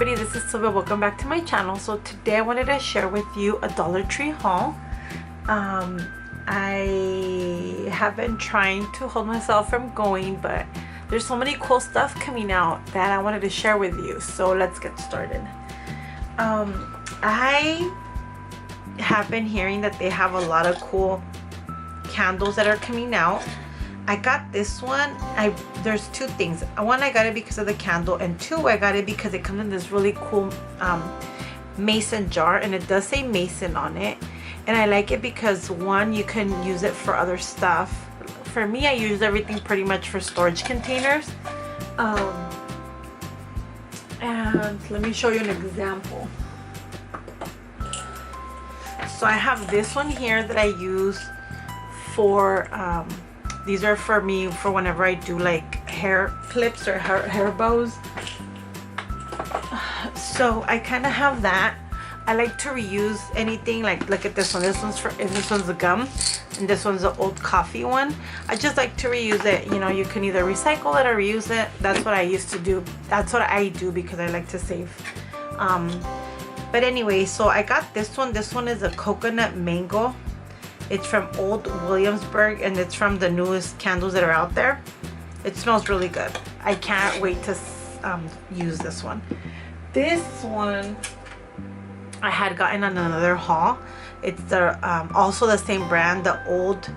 everybody, this is Silvia. Welcome back to my channel. So today I wanted to share with you a Dollar Tree haul. I have been trying to hold myself from going, but there's so many cool stuff coming out that I wanted to share with you. So let's get started. I have been hearing that they have a lot of cool candles that are coming out. I got this one. There's two things. One, I got it because of the candle, and two, I got it because it comes in this really cool mason jar, and it does say mason on it. And I like it because, one, you can use it for other stuff. For me, I use everything pretty much for storage containers. And let me show you an example. So I have this one here that I use for these are for me for whenever I do like hair clips or hair bows. So I kind of have that. I like to reuse anything. Like, look at this one. This one's the gum, and this one's the old coffee one. I just like to reuse it. You know, you can either recycle it or reuse it. That's what I used to do. That's what I do because I like to save. But anyway, so I got this one. This one is a coconut mango. It's from Old Williamsburg, and it's from the newest candles that are out there. It smells really good. I can't wait to use this one. This one I had gotten on another haul. It's the also the same brand, the Old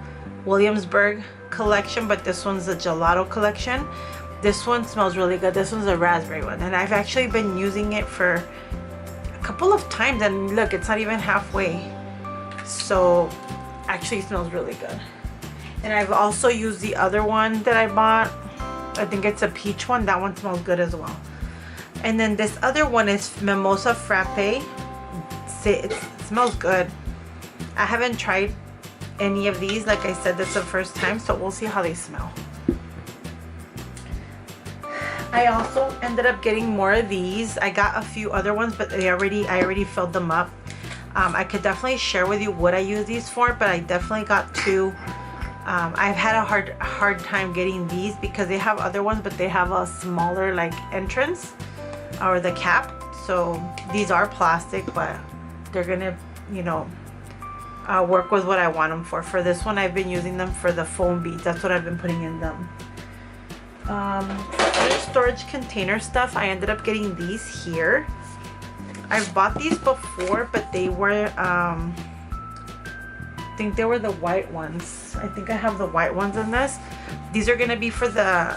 Williamsburg collection, but this one's the gelato collection. This one smells really good. This one's a raspberry one, and I've actually been using it for a couple of times, and look, it's not even halfway. So actually smells really good. And I've also used the other one that I bought. I think it's a peach one. That one smells good as well. And then this other one is Mimosa Frappe. It smells good. I haven't tried any of these. Like I said, this is the first time, so we'll see how they smell. I also ended up getting more of these. I got a few other ones, but I already filled them up. I could definitely share with you what I use these for, but I definitely got two. I've had a hard time getting these because they have other ones, but they have a smaller like entrance or the cap. So these are plastic, but they're gonna, you know, work with what I want them for. For this one, I've been using them for the foam beads. That's what I've been putting in them. For other storage container stuff, I ended up getting these here. I've bought these before, but they were I think they were the white ones. I think I have the white ones in this. These are gonna be for the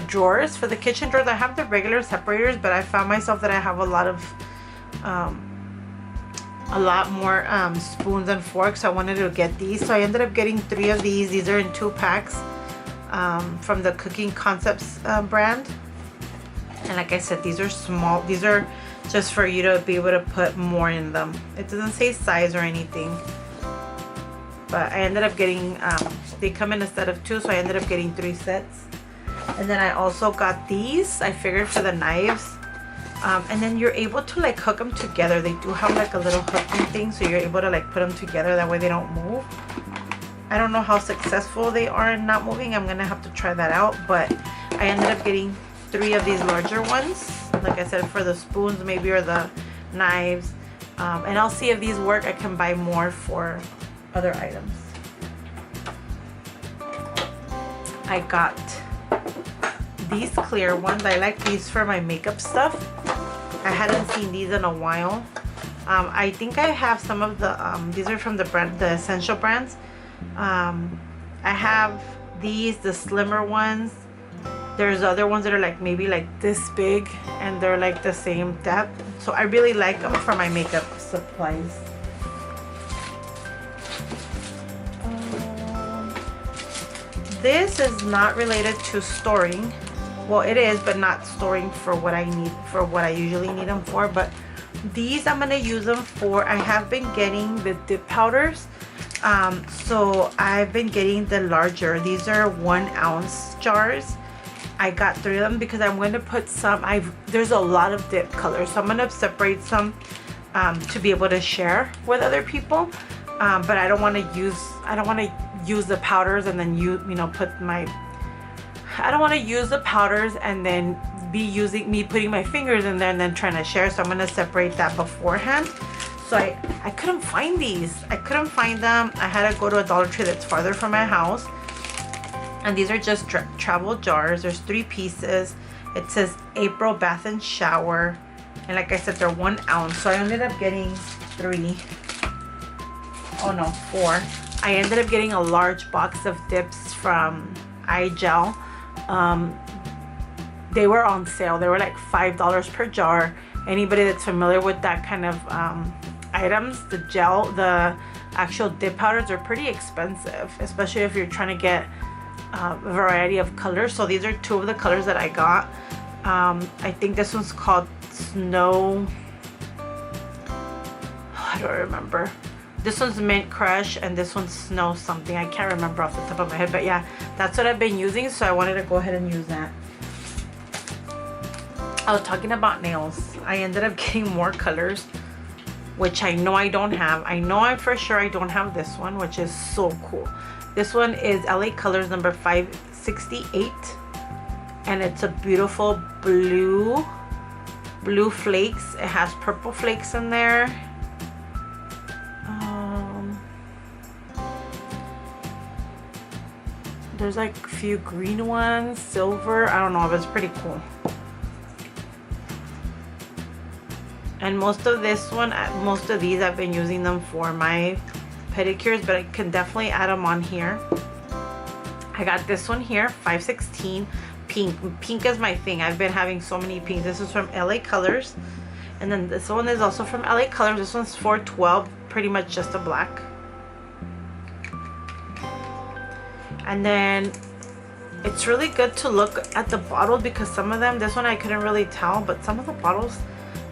drawers, for the kitchen drawers. I have the regular separators, but I found myself that I have a lot more spoons and forks. So I wanted to get these, so I ended up getting 3 of these. These are in 2 packs from the Cooking Concepts brand. And like I said, these are small. These are just for you to be able to put more in them. It doesn't say size or anything, but I ended up getting they come in a set of 2, so I ended up getting 3 sets. And then I also got these, I figured, for the knives. And then you're able to like hook them together. They do have like a little hooking thing, so you're able to like put them together, that way they don't move. I don't know how successful they are in not moving. I'm gonna have to try that out, but I ended up getting 3 of these larger ones, like I said, for the spoons maybe, or the knives. And I'll see if these work. I can buy more for other items. I got these clear ones. I like these for my makeup stuff. I hadn't seen these in a while. I think I have some of the these are from the brand, the Essential brands. I have these, the slimmer ones. There's other ones that are like maybe like this big, and they're like the same depth. So I really like them for my makeup supplies. This is not related to storing. Well, it is, but not storing for what I need, for what I usually need them for. But these I'm gonna use them for. I have been getting the dip powders. So I've been getting the larger. These are 1 ounce jars. I got 3 of them because I'm going to put some. There's a lot of dip colors, so I'm going to separate some to be able to share with other people. But I don't want to use the powders and then you know put my. I don't want to use the powders and then be using me putting my fingers in there and then trying to share. So I'm going to separate that beforehand. So I couldn't find these. I couldn't find them. I had to go to a Dollar Tree that's farther from my house. And these are just travel jars. There's 3 pieces. It says April Bath and Shower. And like I said, they're 1 ounce. So I ended up getting 3. Oh no, 4. I ended up getting a large box of dips from iGel. They were on sale. They were like $5 per jar. Anybody that's familiar with that kind of items, the gel, the actual dip powders are pretty expensive, especially if you're trying to get a variety of colors. So these are 2 of the colors that I got. I think this one's called Snow. I don't remember. This one's Mint Crush and this one's Snow something. I can't remember off the top of my head, but yeah, that's what I've been using, so I wanted to go ahead and use that. I was talking about nails. I ended up getting more colors, which I know I don't have. I know I'm for sure I don't have this one, which is so cool. This one is LA Colors number 568, and it's a beautiful blue flakes. It has purple flakes in there. There's like a few green ones, silver. I don't know, but it's pretty cool. And most of these I've been using them for my pedicures, but I can definitely add them on here. I got this one here, 516 pink. Pink is my thing. I've been having so many pinks. This is from LA Colors, and then this one is also from LA Colors. This one's 412, pretty much just a black. And then it's really good to look at the bottle, because some of them, this one I couldn't really tell, but some of the bottles,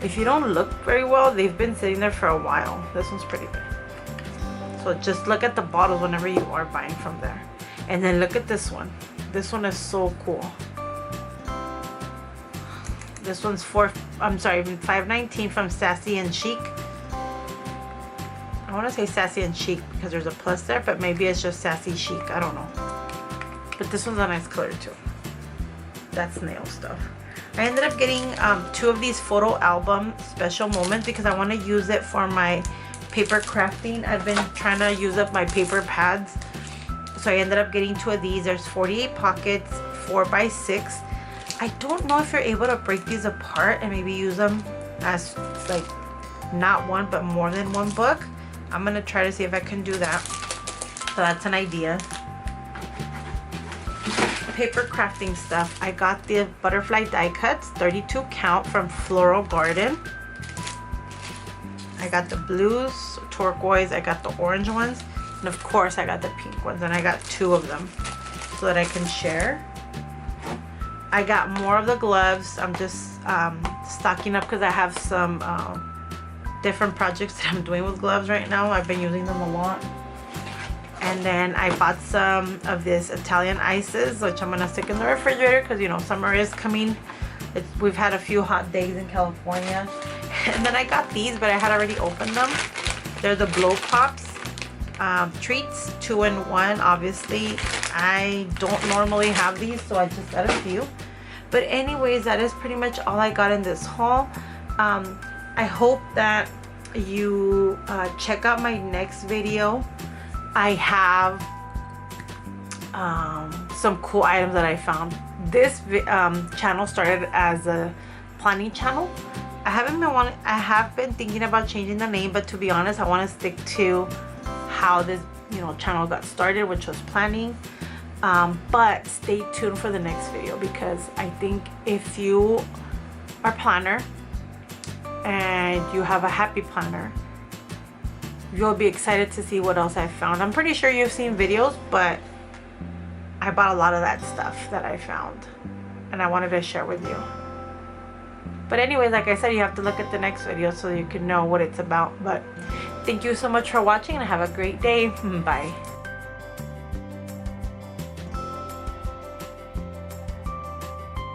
if you don't look very well, they've been sitting there for a while. This one's pretty good. So just look at the bottles whenever you are buying from there. And then look at this one. This one is so cool. This one's 519 from Sassy and Chic. I want to say Sassy and Chic because there's a plus there, but maybe it's just Sassy Chic. I don't know. But this one's a nice color too. That's nail stuff. I ended up getting 2 of these photo album special moments because I want to use it for my paper crafting. I've been trying to use up my paper pads. So I ended up getting 2 of these. There's 48 pockets, 4x6. I don't know if you're able to break these apart and maybe use them as like not one but more than one book. I'm gonna try to see if I can do that. So that's an idea. Paper crafting stuff. I got the butterfly die cuts, 32 count from Floral Garden. I got the blues, turquoise. I got the orange ones, and of course I got the pink ones, and I got 2 of them so that I can share. I got more of the gloves. I'm just stocking up because I have some different projects that I'm doing with gloves right now. I've been using them a lot. And then I bought some of this Italian ices, which I'm gonna stick in the refrigerator because, you know, summer is coming. We've had a few hot days in California. And then I got these, but I had already opened them. They're the Blow Pops treats, 2-in-1. Obviously I don't normally have these, so I just got a few. But anyways, that is pretty much all I got in this haul. I hope that you check out my next video. I have some cool items that I found. This channel started as a planning channel. I have been thinking about changing the name, but to be honest, I want to stick to how this channel got started, which was planning. But stay tuned for the next video, because I think if you are a planner and you have a happy planner, you'll be excited to see what else I found. I'm pretty sure you've seen videos, but I bought a lot of that stuff that I found and I wanted to share with you. But anyways, like I said, you have to look at the next video so you can know what it's about. But thank you so much for watching and have a great day. Bye.